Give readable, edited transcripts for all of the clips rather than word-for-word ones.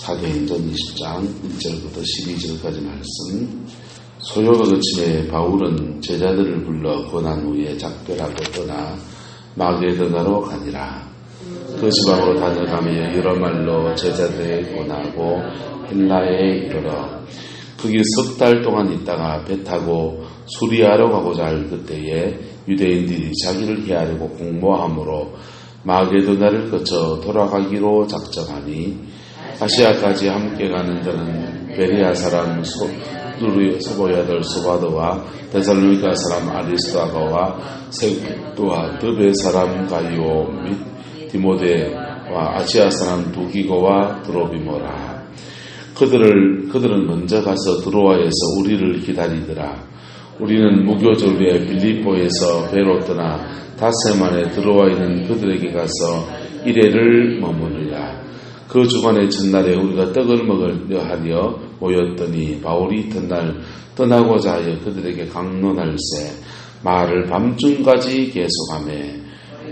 사도행전 20장 1절부터 12절까지 말씀. 소요가 그침에 바울은 제자들을 불러 권한 후에 작별하고 떠나 마게도나로 가니라. 그 지방으로 다녀가며 여러 말로 제자들에게 권하고 헬라에 이르러 거기 석 달 동안 있다가 배 타고 수리아로 가고자 할 그때에 유대인들이 자기를 해하려고 공모함으로 마게도나를 거쳐 돌아가기로 작정하니 아시아까지 함께 가는 자는 베레아 사람 소보야들 소바도와 데살로니가 사람 아리스도아가와 세도와 드베 사람 가이오 및 디모데와 아시아 사람 두기고와 드로비모라. 그들은 먼저 가서 드로아에서 우리를 기다리더라. 우리는 무교절에 빌립보에서 배로 떠나 닷새 만에 드로아에 있는 그들에게 가서 이래를 머무르라. 그 주간의 첫날에 우리가 떡을 먹으려 하려 모였더니 바울이 이튿날 떠나고자 하여 그들에게 강론할세 말을 밤중까지 계속하매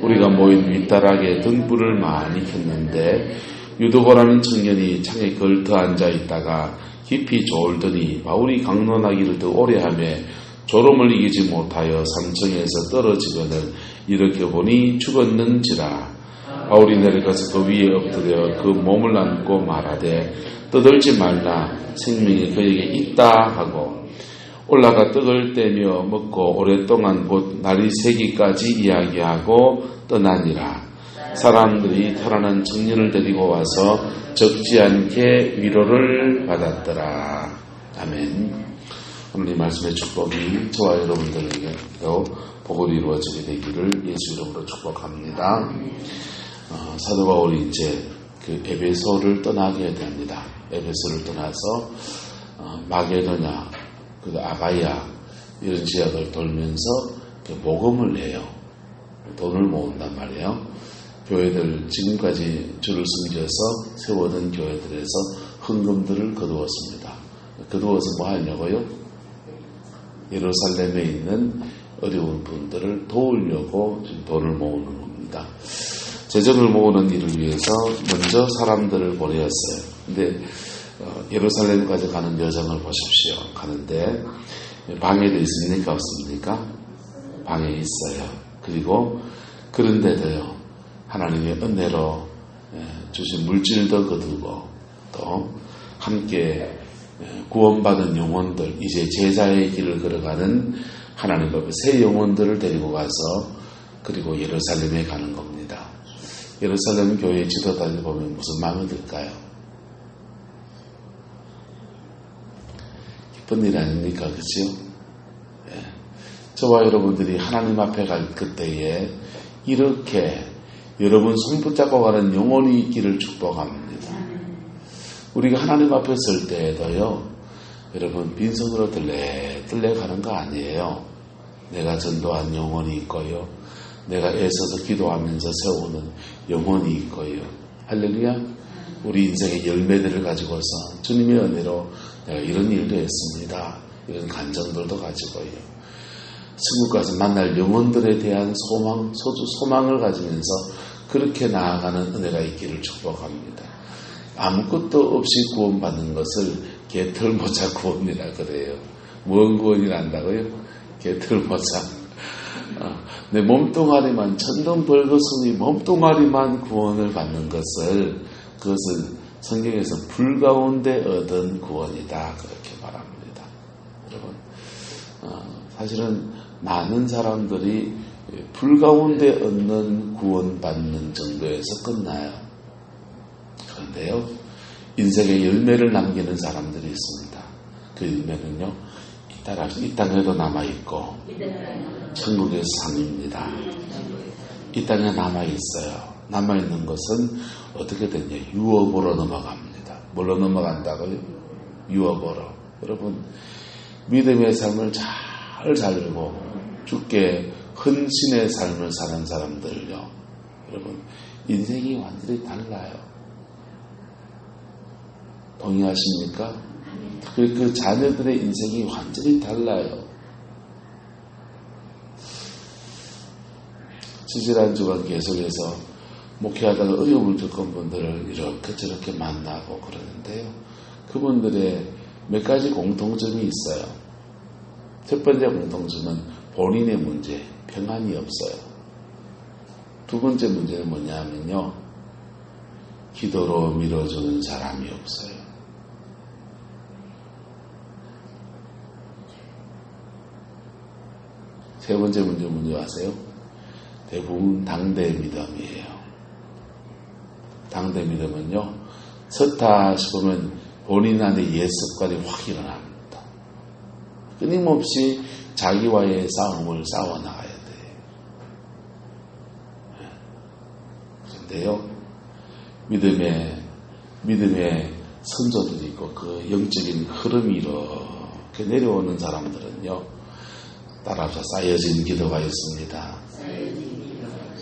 우리가 모인 윗다락에 등불을 많이 켰는데 유도고라는 청년이 창에 걸터 앉아 있다가 깊이 졸더니 바울이 강론하기를 더 오래 하며 졸음을 이기지 못하여 삼층에서 떨어지거늘 일으켜보니 죽었는지라. 바울이 내려가서 그 위에 엎드려 그 몸을 안고 말하되 떠들지 말라 생명이 그에게 있다 하고 올라가 떡을 떼며 먹고 오랫동안 곧 날이 새기까지 이야기하고 떠나니라. 사람들이 탈환한 청년을 데리고 와서 적지 않게 위로를 받았더라. 아멘. 오늘 이 말씀의 축복이 저와 여러분들에게도 복을 이루어지게 되기를 예수 이름으로 축복합니다. 사도 바울이 이제 그 에베소를 떠나게 됩니다. 에베소를 떠나서 마게도냐, 그 아가야 이런 지역을 돌면서 모금을 해요. 돈을 모은단 말이에요. 교회들 지금까지 주를 섬겨서 세워둔 교회들에서 헌금들을 거두었습니다. 거두어서 뭐 하냐고요? 예루살렘에 있는 어려운 분들을 도우려고 돈을 모으는 겁니다. 재정을 모으는 일을 위해서 먼저 사람들을 보내었어요. 근데 예루살렘까지 가는 여정을 보십시오. 가는데 방해도 있습니까? 없습니까? 방해 있어요. 그리고 그런데도요. 하나님의 은혜로 주신 물질도 거두고 또 함께 구원받은 영혼들, 이제 제자의 길을 걸어가는 하나님 앞에 새 영혼들을 데리고 가서 그리고 예루살렘에 가는 겁니다. 예루살렘 교회 지도단을 보면 무슨 마음이 들까요? 기쁜 일 아닙니까? 그렇죠? 예. 저와 여러분들이 하나님 앞에 갈 그때에 이렇게 여러분 손 붙잡고 가는 영혼이 있기를 축복합니다. 우리가 하나님 앞에 설 때에도요, 여러분 빈손으로 들레 가는 거 아니에요. 내가 전도한 영혼이 있고요. 내가 애써서 기도하면서 세우는 영혼이 있고요. 할렐루야. 우리 인생의 열매들을 가지고서 주님의 은혜로 내가 이런 일도 했습니다. 이런 간정들도 가지고요. 천국 가서 만날 영혼들에 대한 소망을 가지면서 그렇게 나아가는 은혜가 있기를 축복합니다. 아무것도 없이 구원받는 것을 개털모자 구원이라 그래요. 무언 구원이란다고요? 개털모자. 내 몸뚱아리만 천돈 벌거숭이 몸뚱아리만 구원을 받는 그것을 성경에서 불 가운데 얻은 구원이다 그렇게 말합니다. 여러분 사실은 많은 사람들이 불 가운데 얻는 구원받는 정도에서 끝나요. 그런데요 인생의 열매를 남기는 사람들이 있습니다. 그 열매는요 이 땅에도 남아있고 천국의 상입니다. 이 땅에 남아있어요. 남아있는 것은 어떻게 되냐 유업으로 넘어갑니다. 뭘로 넘어간다고요? 유업으로. 여러분 믿음의 삶을 잘 살고 주께 헌신의 삶을 사는 사람들요 여러분 인생이 완전히 달라요. 동의하십니까? 그 자녀들의 인생이 완전히 달라요. 지지난주간 계속해서 목회하다가 어려움을 겪은 분들을 이렇게 저렇게 만나고 그러는데 하는데요. 그분들의 몇 가지 공통점이 있어요. 첫 번째 공통점은 본인의 문제, 평안이 없어요. 두 번째 문제는 뭐냐면요. 기도로 밀어주는 사람이 없어요. 세 번째 문제 뭔지 아세요? 대부분 당대 믿음이에요. 당대 믿음은요, 섰다 싶으면 본인 안에 옛 습관이 확 일어납니다. 끊임없이 자기와의 싸움을 싸워나가야 돼요. 그런데요, 믿음의 선조들이 있고 그 영적인 흐름이 이렇게 내려오는 사람들은요, 따라서 쌓여진 기도가 있습니다.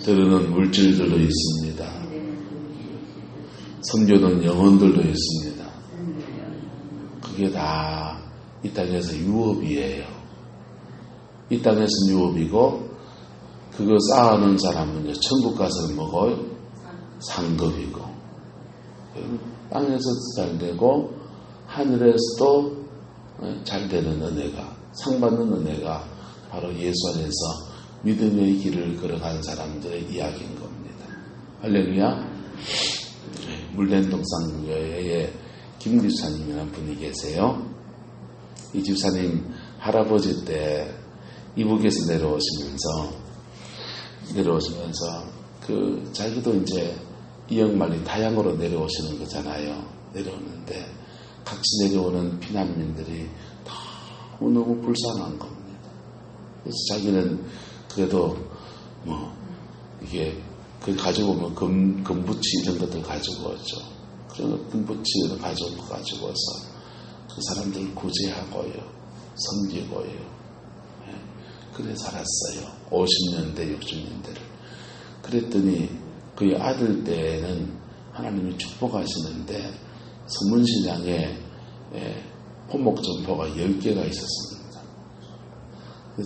들으는 물질들도 있습니다. 섬기는 영혼들도 있습니다. 그게 다 이 땅에서 유업이에요. 이 땅에서 유업이고 그거 쌓아놓은 사람은요, 천국 가서는 뭐고? 상급이고, 땅에서도 잘 되고 하늘에서도 잘 되는 은혜가, 상 받는 은혜가 바로 예수 안에서 믿음의 길을 걸어간 사람들의 이야기인 겁니다. 할렐루야. 물된 동산교회에 김 집사님이라는 분이 계세요. 이 집사님 할아버지 때 이북에서 내려오시면서 그 자기도 이제 이역만리 타양으로 내려오시는 거잖아요. 내려오는데 같이 내려오는 피난민들이 너무 불쌍한 겁니다. 그래서 자기는 그래도 이게 그 가지고 오면 금부치 이런 것들 가지고 오죠. 그런 금부치 이런 가지고 와서 그 사람들을 구제하고요, 섬기고요. 그래 살았어요. 50년대, 60년대를. 그랬더니 그의 아들 때는 하나님이 축복하시는데 서문시장에 포목점포가 10개가 있었습니다.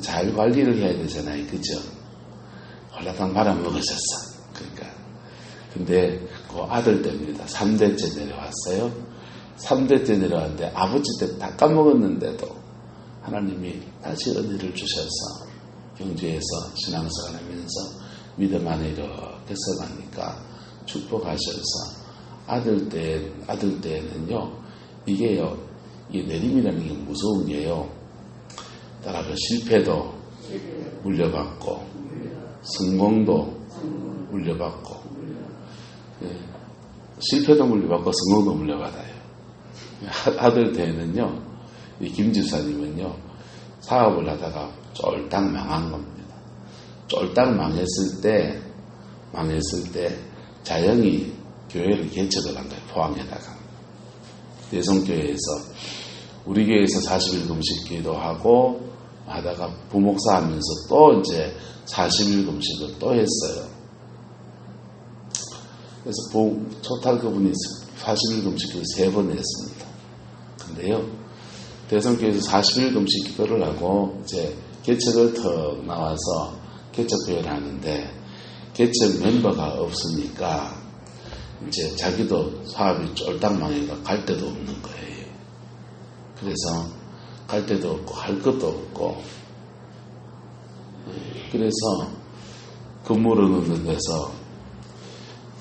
잘 관리를 해야 되잖아요. 그죠? 홀라당 말아먹으셨어. 그러니까. 근데 그 아들 때입니다. 3대째 내려왔어요. 3대째 내려왔는데 아버지 때 다 까먹었는데도 하나님이 다시 은혜를 주셔서 경주에서 신앙생활 하면서 믿음 안에 이렇게 서가니까 축복하셔서 아들 때는요, 이게요, 이 내림이라는 게 무서운 게요, 따라서 실패도 물려받고 성공도 물려받고, 실패도 물려받고 성공도 물려받아요. 아들 때는요, 이 김 집사님은요, 사업을 하다가 쫄딱 망한 겁니다. 쫄딱 망했을 때 자영이 교회를 개척을 한 거예요. 포항에다가. 대성교회에서, 우리 교회에서 40일 금식 기도하고 하다가 부목사 하면서 또 이제 40일 금식을 또 했어요. 그래서 토탈 그분이 40일 금식을 3번 했습니다. 근데요, 대성교회에서 40일 금식 기도를 하고 이제 개척을 더 나와서 개척교회를 하는데 개척 멤버가 없으니까 이제 자기도 사업이 쫄딱 망해가 갈 데도 없는 거예요. 그래서 갈 데도 없고 할 것도 없고, 그래서 근무를 넣는 데서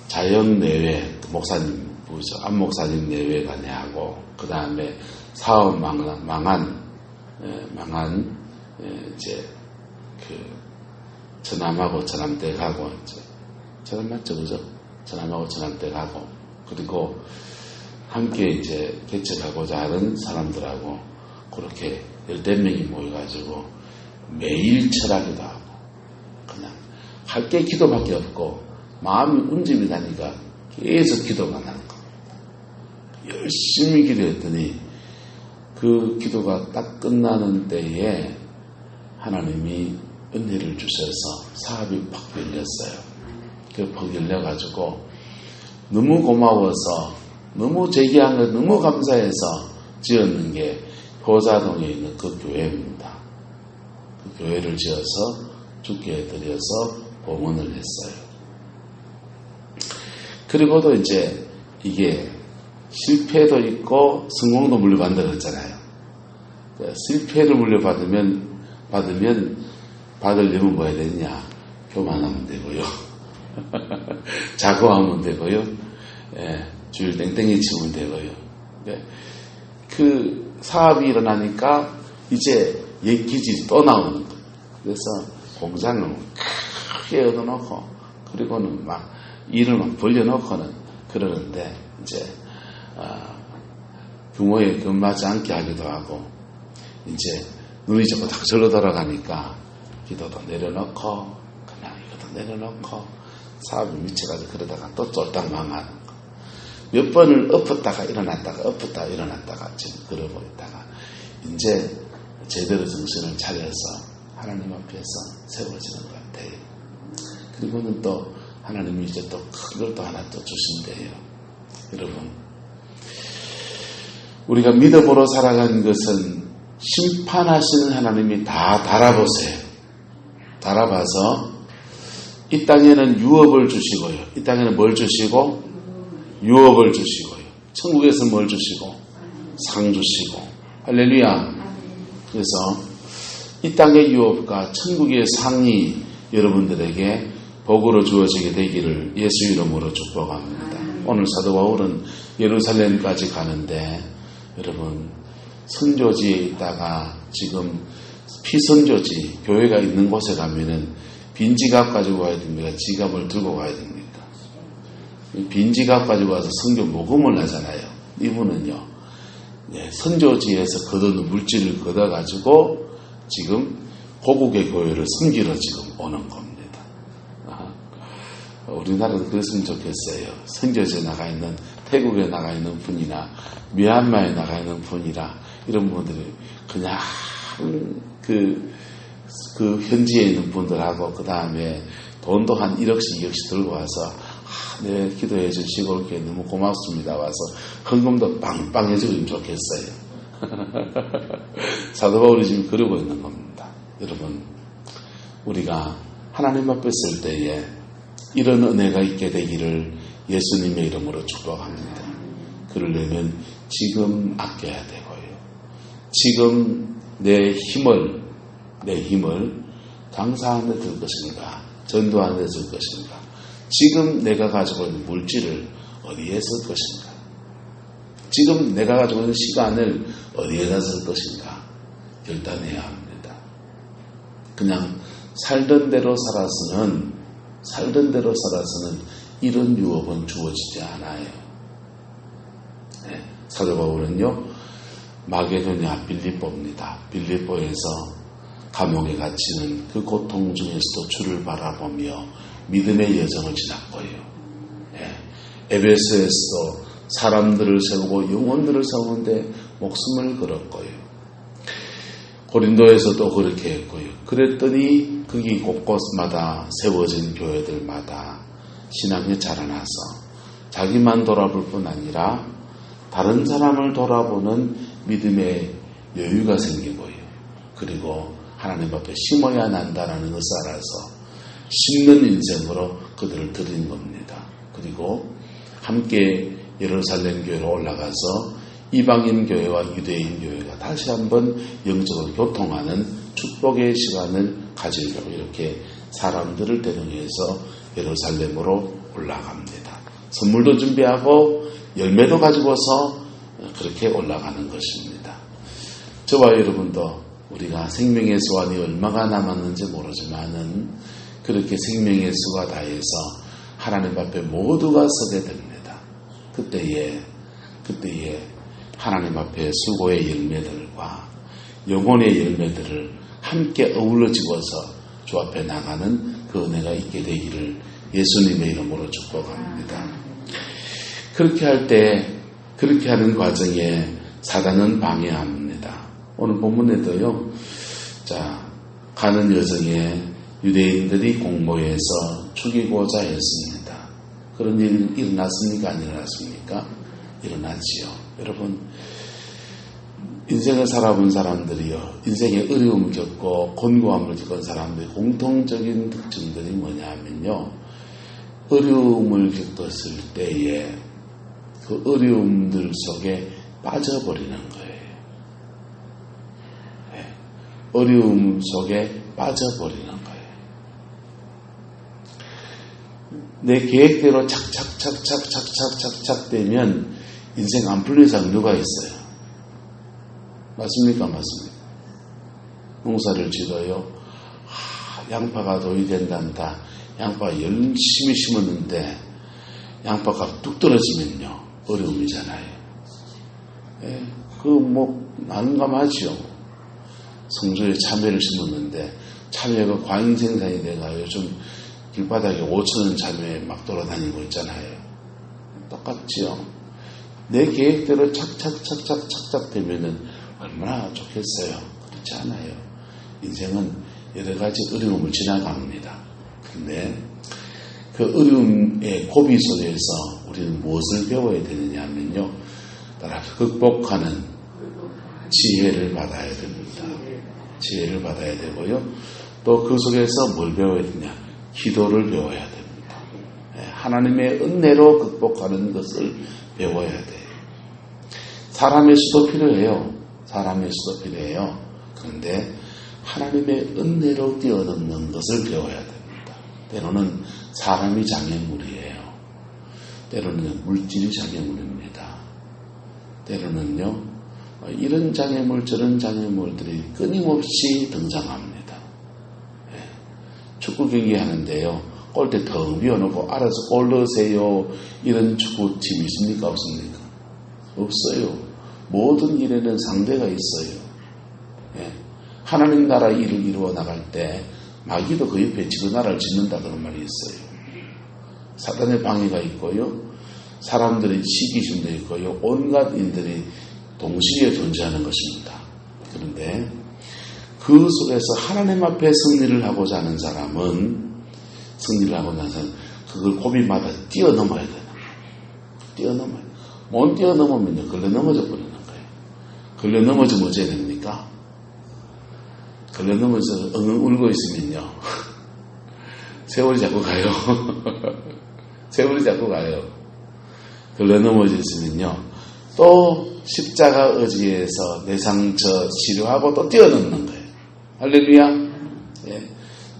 자영 내외, 목사님, 안 목사님 내외가 내하고, 그 다음에 사업 망한 이제 전남하고 전남댁하고, 이제 전남 맞죠, 그죠? 전남하고 전남댁하고, 그리고 함께 이제 개척하고자 하는 사람들하고 그렇게 14명이 모여가지고 매일 철학기도 하고, 그냥 할 게 기도밖에 없고 마음이 운집이 나니까 계속 기도만 하는 겁니다. 열심히 기도했더니 그 기도가 딱 끝나는 때에 하나님이 은혜를 주셔서 사업이 팍 열렸어요. 그 팍 열려가지고 너무 고마워서, 너무 제기한 거 너무 감사해서 지었는 게 효자동에 있는 그 교회입니다. 그 교회를 지어서 주께 드려서 봉헌을 했어요. 그리고도 이제 이게 실패도 있고 성공도 물려받는다 그랬잖아요. 실패를 물려받으면 받으려면 뭐 해야 되냐? 교만하면 되고요. 자고하면 되고요. 줄 땡땡이 치면 되고요. 그 사업이 일어나니까 이제 옛 기질이 또 나오는 거예요. 그래서 공장을 크게 얻어놓고 그리고는 막 일을 막 벌려놓고는 그러는데 이제 규모에 근맞지 않게 하기도 하고 이제 눈이 자꾸 딱 절로 돌아가니까 기도도 내려놓고 그냥 이것도 내려놓고 사업이 미쳐가지고 그러다가 또 쫄딱 망하는 거. 몇 번을 엎었다가 일어났다가 엎었다가 일어났다가 지금 그러고 있다가 이제 제대로 정신을 차려서 하나님 앞에서 세워지는 것 같아요. 그리고는 또 하나님이 이제 또 큰 걸 또 하나 또 주신대요. 여러분, 우리가 믿음으로 살아가는 것은 심판하시는 하나님이 다 달아보세요. 달아봐서 이 땅에는 유업을 주시고요. 이 땅에는 뭘 주시고? 유업을 주시고요. 천국에서 뭘 주시고? 상 주시고. 할렐루야. 그래서 이 땅의 유업과 천국의 상이 여러분들에게 복으로 주어지게 되기를 예수 이름으로 축복합니다. 오늘 사도 바울은 예루살렘까지 가는데 여러분 선교지에 있다가 지금 피선교지 교회가 있는 곳에 가면은 빈 지갑 가지고 가야 됩니까? 지갑을 들고 가야 됩니까? 빈 지갑 가지고 와서 선교 모금을 하잖아요. 이분은요 선교지에서 거두는 물질을 걷어가지고 지금 고국의 교회를 섬기러 지금 오는 겁니다. 우리나라도 그랬으면 좋겠어요. 선교지에 나가 있는 태국에 나가 있는 분이나 미얀마에 나가 있는 분이라 이런 분들이 그냥 그 현지에 있는 분들하고 그 다음에 돈도 한 1억씩 2억씩 들고 와서 네 기도해 주시고 이렇게 너무 고맙습니다 와서 헌금도 빵빵 해주면 좋겠어요. 사도 바울이 지금 그러고 있는 겁니다. 여러분 우리가 하나님 앞에 설 때에 이런 은혜가 있게 되기를 예수님의 이름으로 축복합니다. 그러려면 지금 아껴야 되고요. 지금 내 힘을 강사하는 데 들 것인가 전도하는 데 들 것인가 지금 내가 가지고 있는 물질을 어디에 쓸 것인가 지금 내가 가지고 있는 시간을 어디에다 쓸 것인가 결단해야 합니다. 그냥 살던 대로 살아서는 이런 유업은 주어지지 않아요. 사도 바울은요 마게도냐 빌립보입니다. 빌립보에서 감옥에 갇히는 그 고통 중에서도 주를 바라보며 믿음의 여정을 지났고요. 에베소에서도 사람들을 세우고 영혼들을 세우는데 목숨을 걸었고요. 고린도에서도 그렇게 했고요. 그랬더니 거기 곳곳마다 세워진 교회들마다 신앙이 자라나서 자기만 돌아볼 뿐 아니라 다른 사람을 돌아보는 믿음의 여유가 생기고요. 그리고 하나님 앞에 심어야 난다라는 것을 알아서 심는 인생으로 그들을 드린 겁니다. 그리고 함께 예루살렘 교회로 올라가서 이방인 교회와 유대인 교회가 다시 한번 영적으로 교통하는 축복의 시간을 가지려고 이렇게 사람들을 대동해서 예루살렘으로 올라갑니다. 선물도 준비하고 열매도 가지고서 그렇게 올라가는 것입니다. 저와 여러분도 우리가 생명의 수완이 얼마가 남았는지 모르지만은 그렇게 생명의 수가 다해서 하나님 앞에 모두가 서게 됩니다. 그때에 하나님 앞에 수고의 열매들과 영혼의 열매들을 함께 어우러지고서 주 앞에 나가는 그 은혜가 있게 되기를 예수님의 이름으로 축복합니다. 그렇게 하는 과정에 사단은 방해합니다. 오늘 본문에도요, 가는 여정에 유대인들이 공모해서 죽이고자 했습니다. 그런 일이 일어났습니까? 안 일어났습니까? 일어났지요. 여러분, 인생을 살아본 사람들이요, 인생에 어려움을 겪고 곤고함을 겪은 사람들의 공통적인 특징들이 뭐냐 하면요, 어려움을 겪었을 때에 그 어려움들 속에 빠져버리는 거예요. 네. 어려움 속에 빠져버리는 거예요. 내 계획대로 착착 되면 인생 안 풀린 사람 누가 있어요? 맞습니까? 맞습니까? 농사를 지어요. 양파가 돈이 된단다. 양파 열심히 심었는데 양파가 뚝 떨어지면요 어려움이잖아요. 예, 난감하죠. 성주에 참외를 심었는데 참외가 과잉 생산이 돼가 요즘 길바닥에 5,000원 참외 막 돌아다니고 있잖아요. 똑같지요. 내 계획대로 착착 되면은 얼마나 좋겠어요. 그렇지 않아요. 인생은 여러 가지 어려움을 지나갑니다. 그런데 그 어려움의 고비 속에서 우리는 무엇을 배워야 되느냐 하면요. 따라 극복하는 지혜를 받아야 됩니다. 지혜를 받아야 되고요. 또 그 속에서 뭘 배워야 되냐? 기도를 배워야 됩니다. 하나님의 은혜로 극복하는 것을 배워야 돼요. 사람의 수도 필요해요. 사람의 수도 필요해요. 그런데 하나님의 은혜로 뛰어넘는 것을 배워야 됩니다. 때로는 사람이 장애물이에요. 때로는 물질이 장애물입니다. 때로는요, 이런 장애물 저런 장애물들이 끊임없이 등장합니다. 축구 경기 하는데요, 골대 텅 비워놓고 알아서 골 넣으세요. 이런 축구팀이 있습니까? 없습니까? 없어요. 모든 일에는 상대가 있어요. 하나님 나라 일을 이루어 나갈 때 마귀도 그 옆에 지그 나라를 짓는다 그런 말이 있어요. 사단의 방해가 있고요. 사람들의 시기심도 있고요. 온갖 일들이 동시에 존재하는 것입니다. 그런데 그 속에서 하나님 앞에 승리를 하고자 하는 사람은 그걸 고비마다 뛰어넘어야 되는 거예요. 뛰어넘어요. 못 뛰어넘으면요. 걸려 넘어져 버리는 거예요. 걸려 넘어지면 어찌해야 됩니까? 걸려 넘어져서 엉엉 울고 있으면요. 세월이 자꾸 가요. 세월이 자꾸 가요. 걸려 넘어졌으면요. 또 십자가 의지에서 내 상처 치료하고 또 뛰어넘는 거예요. 할렐루야. 예.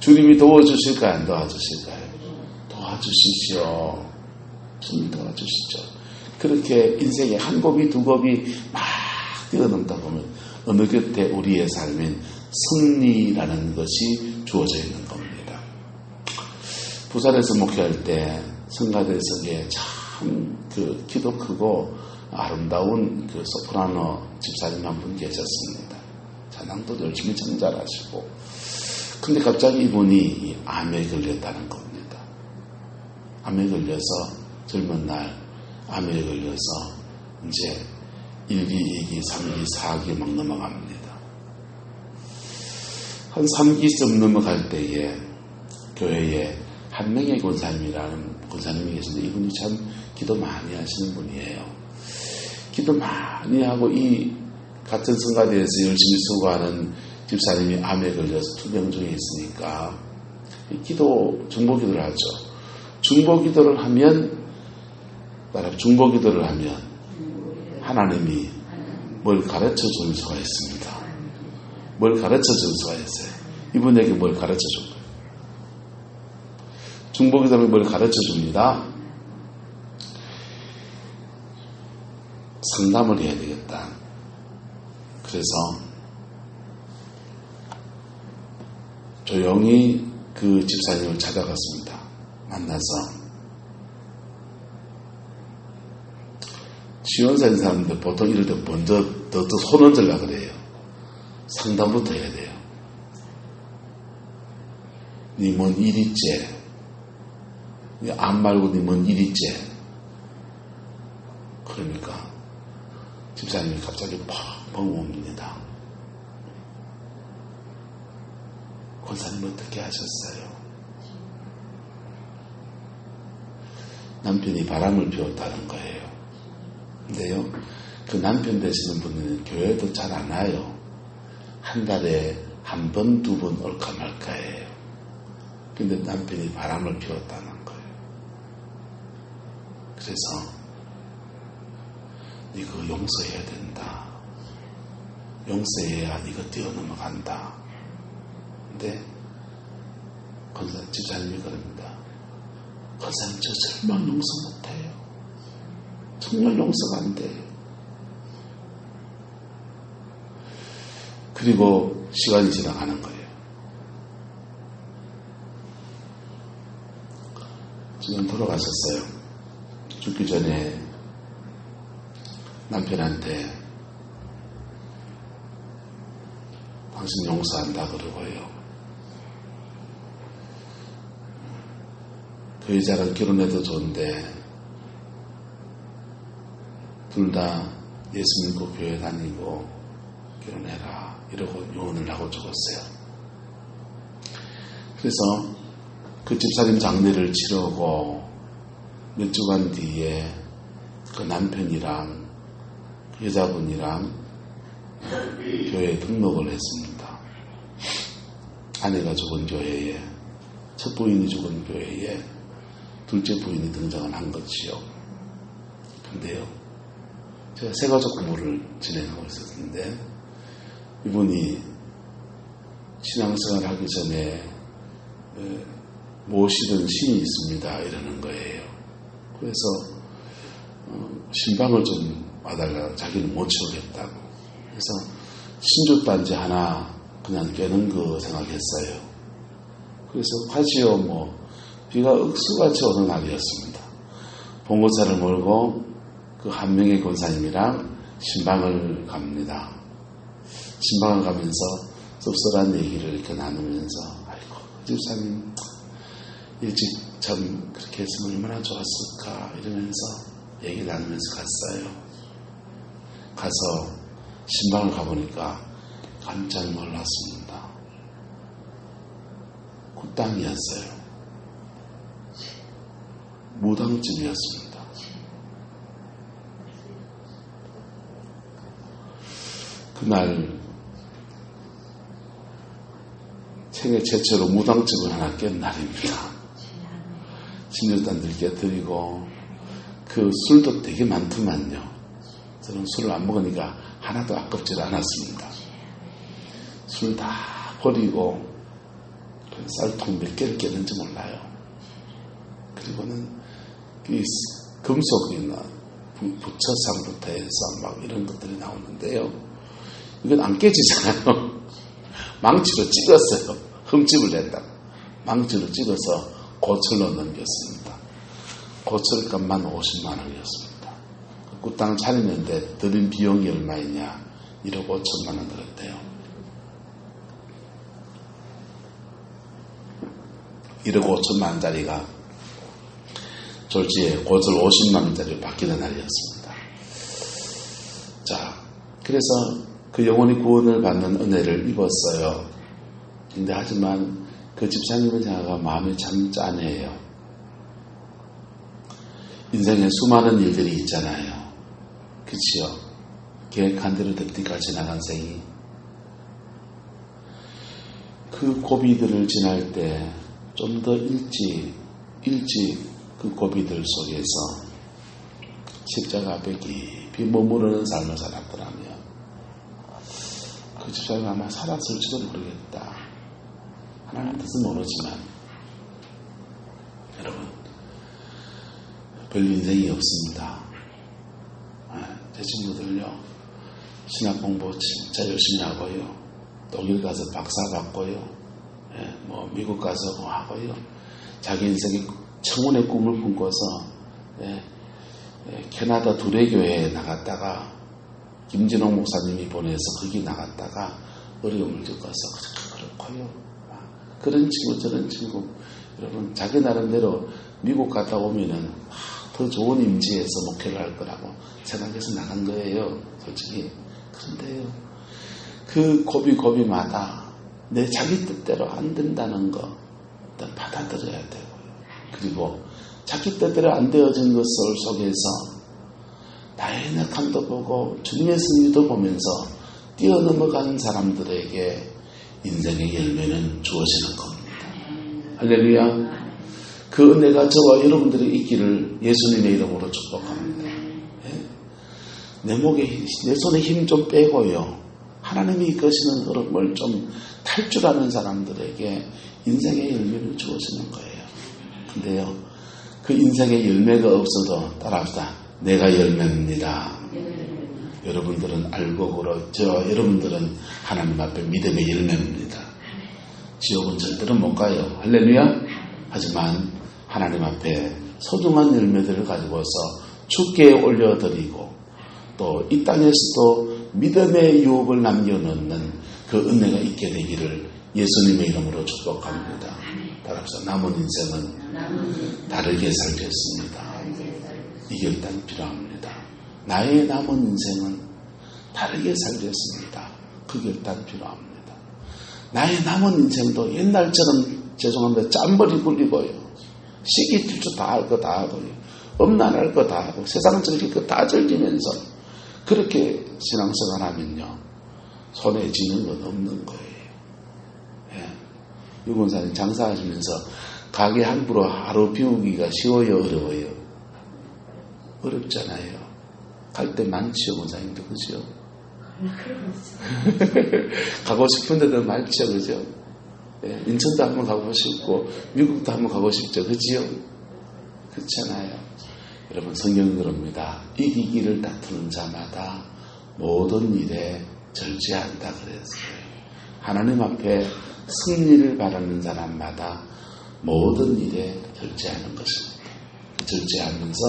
주님이 도와주실까요? 안 도와주실까요? 도와주시죠. 주님 도와주시죠. 그렇게 인생에 한 곱이 두 곱이 막 뛰어넘다 보면 어느 곁에 우리의 삶엔 승리라는 것이 주어져 있는 겁니다. 부산에서 목회할 때 성가대석에 참 그 키도 크고 아름다운 그 소프라노 집사님 한 분 계셨습니다. 찬양도 열심히 정잘하시고, 근데 갑자기 이분이 암에 걸렸다는 겁니다. 암에 걸려서 젊은 날 암에 걸려서 이제 1기, 2기, 3기, 4기 막 넘어갑니다. 한 3기쯤 넘어갈 때에 교회에 한 명의 권사님이 계신데 이분이 참 기도 많이 하시는 분이에요. 기도 많이 하고 이 같은 성가대에서 열심히 수고하는 집사님이 암에 걸려서 투병중에 있으니까 중보기도를 하죠. 중보기도를 하면 하나님이 뭘 가르쳐 줄 수가 있습니다. 뭘 가르쳐 줄 수가 있어요. 이분에게 뭘 가르쳐 줄 거예요. 중보기도는 뭘 가르쳐 줍니다. 상담을 해야 되겠다. 그래서 조용히 그 집사님을 찾아갔습니다. 만나서 지원사인 사람들 보통 이럴 때 먼저 더 손 얹으려고 그래요. 상담부터 해야 돼요. 니 뭔 일 있지? 암 말고 니 뭔 일 있지? 그러니까 집사님이 갑자기 펑펑 옵니다. 권사님 어떻게 하셨어요? 남편이 바람을 피웠다는 거예요. 근데요, 그 남편 되시는 분은 교회도 잘 안 와요. 한 달에 한 번, 두 번 올까 말까예요. 근데 남편이 바람을 피웠다는 거예요. 그래서 네 그거 용서해야 된다. 용서해야 네가 뛰어넘어간다. 근데 집사님이 그럽니다. 권사님 저 절망 용서 못해요. 정말 용서가 안 돼요. 그리고 시간이 지나가는 거예요. 지금 돌아가셨어요. 죽기 전에 남편한테 당신 용서한다 그러고요. 그 여자랑 결혼해도 좋은데 둘 다 예수 믿고 교회 다니고 결혼해라 이러고 유언을 하고 죽었어요. 그래서 그 집사님 장례를 치르고 몇 주간 뒤에 그 남편이랑 그 여자분이랑 교회에 등록을 했습니다. 아내가 죽은 교회에, 첫 부인이 죽은 교회에 둘째 부인이 등장을 한 것이요. 근데요, 제가 세가족 공부를 진행하고 있었는데 이분이 신앙생활 하기 전에 모시던 신이 있습니다 이러는 거예요. 그래서 신방을 좀 와달라고, 자기는 못 치우겠다고. 그래서 신주단지 하나 그냥 깨는 거 생각했어요. 그래서 가지요. 뭐 비가 억수같이 오는 날이었습니다. 봉고차를 몰고 그 한 명의 권사님이랑 신방을 갑니다. 신방을 가면서 씁쓸한 얘기를 이렇게 나누면서, 아이고 집사님 일찍 참 그렇게 했으면 얼마나 좋았을까 이러면서 얘기 나누면서 갔어요. 가서 신방을 가보니까 깜짝 놀랐습니다. 굿땅이었어요. 무당집이었습니다. 그날 생애 최초로 무당집을 하나 깬 날입니다. 신주단들 깨뜨리고 그 술도 되게 많더만요. 저는 술을 안 먹으니까 하나도 아깝지 않았습니다. 술 다 버리고 쌀통 몇 개를 깼는지 몰라요. 그리고는 이 금속이나 부처상부터 해서 막 이런 것들이 나오는데요. 이건 안 깨지잖아요. 망치로 찍었어요. 흠집을 낸다고. 망치로 찍어서 고철로 넘겼습니다. 고철값만 50만 원이었습니다. 그 땅 차리는데 들인 비용이 얼마이냐? 1억 5천만 원 들었대요. 1억 5천만 원짜리가 졸지에 고철 50만 원짜리로 바뀌는 날이었습니다. 자, 그래서 그 영혼이 구원을 받는 은혜를 입었어요. 근데 하지만 그 집사님은 제가 마음이 참 짠해요. 인생에 수많은 일들이 있잖아요. 그치요? 계획한 대로 득디가 지나간 생이. 그 고비들을 지날 때 좀 더 일찍 그 고비들 속에서 십자가 앞에 깊이 머무르는 삶을 살았더라면 그 집사님 아마 살았을지도 모르겠다. 하나님 뜻은 모르지만 여러분 별 인생이 없습니다. 제 친구들요 신학 공부 진짜 열심히 하고요, 독일 가서 박사 받고요, 뭐 미국 가서 뭐 하고요, 자기 인생의 청운의 꿈을 품고서 캐나다 두레교회에 나갔다가 김진홍 목사님이 보내서 거기 나갔다가 어려움을 겪어서 그렇고요. 그런 친구 저런 친구 여러분 자기 나름대로 미국 갔다 오면은 더 좋은 임지에서 목회를 할 거라고 생각해서 나간 거예요. 솔직히. 그런데요 그 고비고비마다 내 자기 뜻대로 안 된다는 거 일단 받아들여야 되고요. 그리고 자기 뜻대로 안 되어진 것을 속에서 나의 연약함도 보고 주님의 승리도 보면서 뛰어넘어가는 사람들에게 인생의 열매는 주어지는 겁니다. 할렐루야. 그 은혜가 저와 여러분들이 있기를 예수님의 이름으로 축복합니다. 내 손에 힘 좀 빼고요. 하나님이 이끄시는 흐름을 좀 탈출하는 사람들에게 인생의 열매를 주어지는 거예요. 근데요, 그 인생의 열매가 없어도 따라합시다. 내가 열매입니다. 여러분들은 알고 그러, 여러분들은 하나님 앞에 믿음의 열매입니다. 지옥은 절대로 못 가요. 할렐루야. 하지만 하나님 앞에 소중한 열매들을 가지고서 주께 올려드리고 또 이 땅에서도 믿음의 유업을 남겨놓는 그 은혜가 있게 되기를 예수님의 이름으로 축복합니다. 따라서 남은 인생은 다르게 살겠습니다. 이 결단 필요합니다. 나의 남은 인생은 다르게 살겠습니다. 그 결단 필요합니다. 나의 남은 인생도 옛날처럼 죄송합니다. 짠머리 굴리고요. 시기 질투 다 할 거 다 하고요. 엄난할 거 다 하고 세상 즐길 거 다 즐기면서 그렇게 신앙생활 하면요. 손에 쥐는 건 없는 거예요. 예. 유권사님 장사하시면서 가게 함부로 하루 비우기가 쉬워요? 어려워요? 어렵잖아요. 갈 때 많지요, 권사님도. 그죠? 가고 싶은 데도 많죠, 그죠? 예. 인천도 한번 가고 싶고 미국도 한번 가고 싶죠, 그지요? 그렇잖아요. 여러분, 성경은 그럽니다. 이기기를 다투는 자마다 모든 일에 절제한다 그랬어요. 하나님 앞에 승리를 바라는 사람마다 모든 일에 절제하는 것입니다. 절제하면서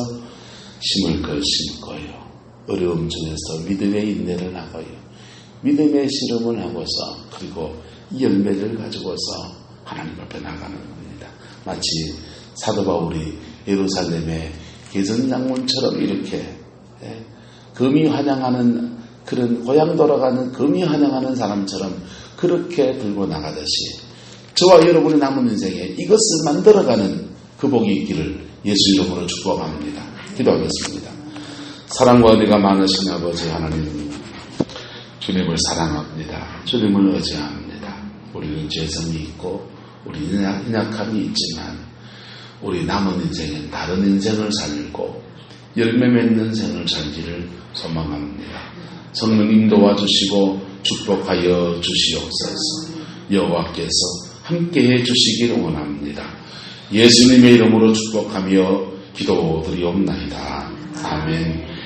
심을 걸 심고요. 어려움 중에서 믿음의 인내를 하고요. 믿음의 실험을 하고서 그리고 이 열매를 가지고서 하나님 앞에 나가는 겁니다. 마치 사도 바울이 예루살렘의 개선장군처럼 이렇게 금이 환영하는 그런 고향 돌아가는 금이 환영하는 사람처럼 그렇게 들고 나가듯이 저와 여러분의 남은 인생에 이것을 만들어가는 그 복이 있기를 예수 이름으로 축복합니다. 기도하겠습니다. 사랑과 은혜가 많으신 아버지 하나님, 주님을 사랑합니다. 주님을 의지합니다. 우리는 죄성이 있고 우리는 연약함이 있지만 우리 남은 인생엔 다른 인생을 살고 열매 맺는 생을 살기를 소망합니다. 성령님 도와주시고 축복하여 주시옵소서. 여호와께서 함께해 주시기를 원합니다. 예수님의 이름으로 축복하며 기도드리옵나이다. 아멘.